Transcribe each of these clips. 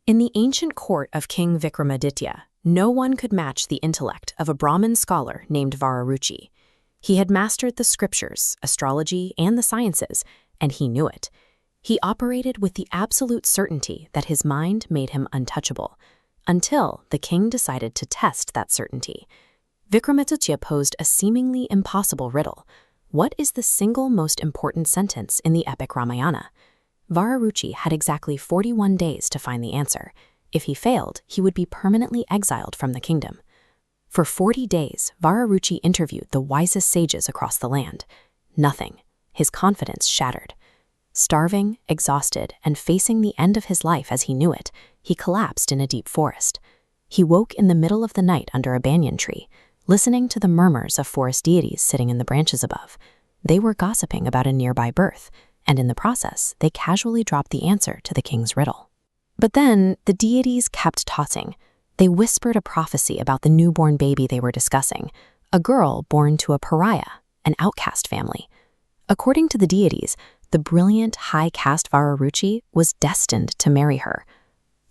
In the ancient court of King Vikramaditya, no one could match the intellect of a Brahmin scholar named Vararuchi. He had mastered the scriptures, astrology, and the sciences, and he knew it. He operated with the absolute certainty that his mind made him untouchable, until the king decided to test that certainty. Vikramaditya posed a seemingly impossible riddle. What is the single most important sentence in the epic Ramayana? Vararuchi had exactly 41 days to find the answer. If he failed, he would be permanently exiled from the kingdom. For 40 days, Vararuchi interviewed the wisest sages across the land. Nothing. His confidence shattered. Starving, exhausted, and facing the end of his life as he knew it, he collapsed in a deep forest. He woke in the middle of the night under a banyan tree, listening to the murmurs of forest deities sitting in the branches above. They were gossiping about a nearby birth, and in the process, they casually dropped the answer to the king's riddle. But then, the deities kept talking. They whispered a prophecy about the newborn baby they were discussing, a girl born to a Paraya, an outcast family. According to the deities, the brilliant, high-caste Vararuchi was destined to marry her.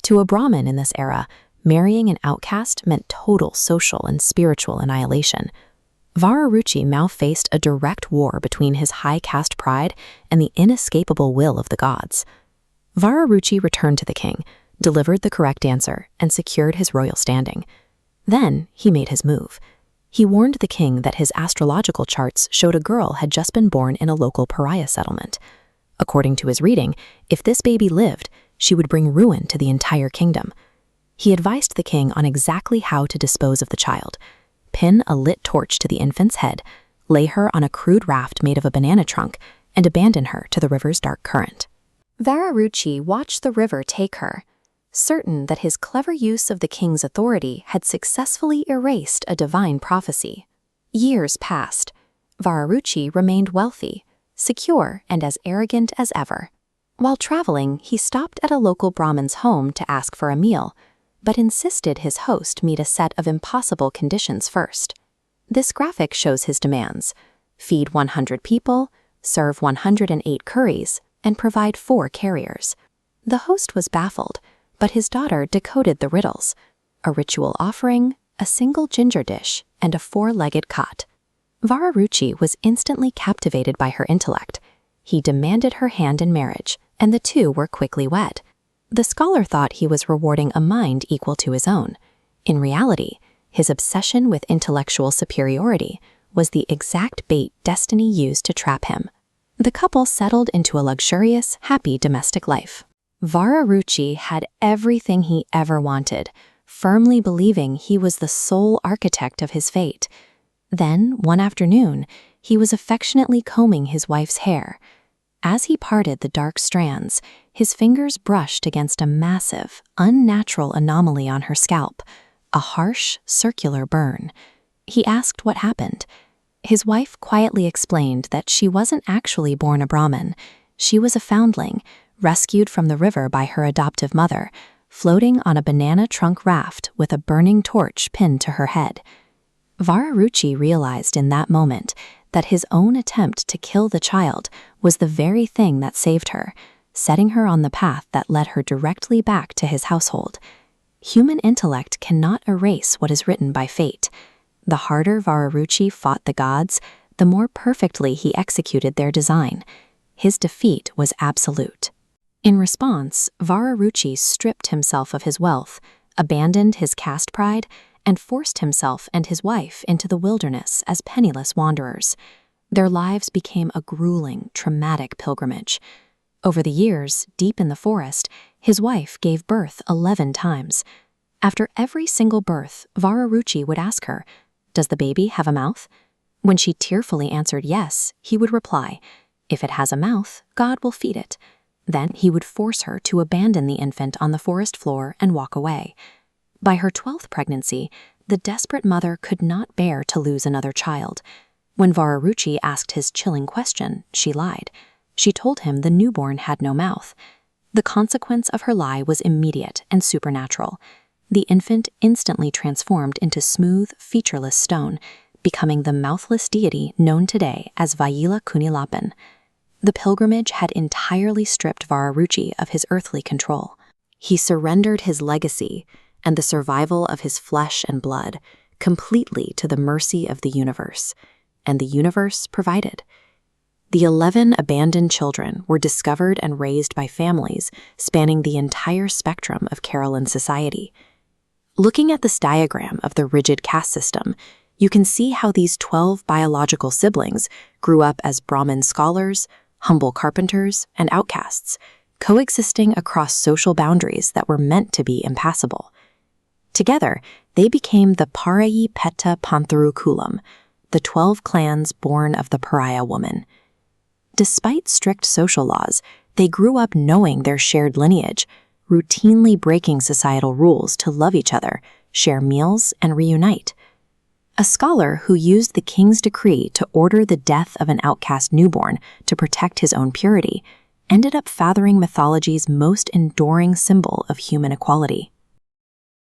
To a Brahmin in this era, marrying an outcast meant total social and spiritual annihilation. Vararuchi now faced a direct war between his high-caste pride and the inescapable will of the gods. Vararuchi returned to the king, delivered the correct answer, and secured his royal standing. Then he made his move. He warned the king that his astrological charts showed a girl had just been born in a local Paraya settlement. According to his reading, if this baby lived, she would bring ruin to the entire kingdom. He advised the king on exactly how to dispose of the child. Pin a lit torch to the infant's head, lay her on a crude raft made of a banana trunk, and abandon her to the river's dark current. Vararuchi watched the river take her, certain that his clever use of the king's authority had successfully erased a divine prophecy. Years passed. Vararuchi remained wealthy, secure, and as arrogant as ever. While traveling, he stopped at a local Brahmin's home to ask for a meal, but insisted his host meet a set of impossible conditions first. This graphic shows his demands: feed 100 people, serve 108 curries, and provide 4 carriers. The host was baffled, but his daughter decoded the riddles: a ritual offering, a single ginger dish, and a 4-legged cot. Vararuchi was instantly captivated by her intellect. He demanded her hand in marriage, and the two were quickly wed. The scholar thought he was rewarding a mind equal to his own. In reality, his obsession with intellectual superiority was the exact bait destiny used to trap him. The couple settled into a luxurious, happy domestic life. Vararuchi had everything he ever wanted, firmly believing he was the sole architect of his fate. Then, one afternoon, he was affectionately combing his wife's hair. As he parted the dark strands, his fingers brushed against a massive, unnatural anomaly on her scalp, a harsh, circular burn. He asked what happened. His wife quietly explained that she wasn't actually born a Brahmin. She was a foundling, rescued from the river by her adoptive mother, floating on a banana trunk raft with a burning torch pinned to her head. Vararuchi realized in that moment that his own attempt to kill the child was the very thing that saved her, setting her on the path that led her directly back to his household. Human intellect cannot erase what is written by fate. The harder Vararuchi fought the gods, the more perfectly he executed their design. His defeat was absolute. In response, Vararuchi stripped himself of his wealth, abandoned his caste pride, and forced himself and his wife into the wilderness as penniless wanderers. Their lives became a grueling, traumatic pilgrimage. Over the years, deep in the forest, his wife gave birth 11 times. After every single birth, Vararuchi would ask her, "Does the baby have a mouth?" When she tearfully answered yes, he would reply, "If it has a mouth, God will feed it." Then he would force her to abandon the infant on the forest floor and walk away. By her 12th pregnancy, the desperate mother could not bear to lose another child. When Vararuchi asked his chilling question, she lied. She told him the newborn had no mouth. The consequence of her lie was immediate and supernatural. The infant instantly transformed into smooth, featureless stone, becoming the mouthless deity known today as Vaila Kunilapan. The pilgrimage had entirely stripped Vararuchi of his earthly control. He surrendered his legacy and the survival of his flesh and blood completely to the mercy of the universe, and the universe provided. The 11 abandoned children were discovered and raised by families spanning the entire spectrum of Kerala society. Looking at this diagram of the rigid caste system, you can see how these 12 biological siblings grew up as Brahmin scholars, humble carpenters, and outcasts, coexisting across social boundaries that were meant to be impassable. Together, they became the Parayi Petta Panthirukulam, the 12 clans born of the Paraya woman. Despite strict social laws, they grew up knowing their shared lineage, routinely breaking societal rules to love each other, share meals, and reunite. A scholar who used the king's decree to order the death of an outcast newborn to protect his own purity ended up fathoming mythology's most enduring symbol of human equality.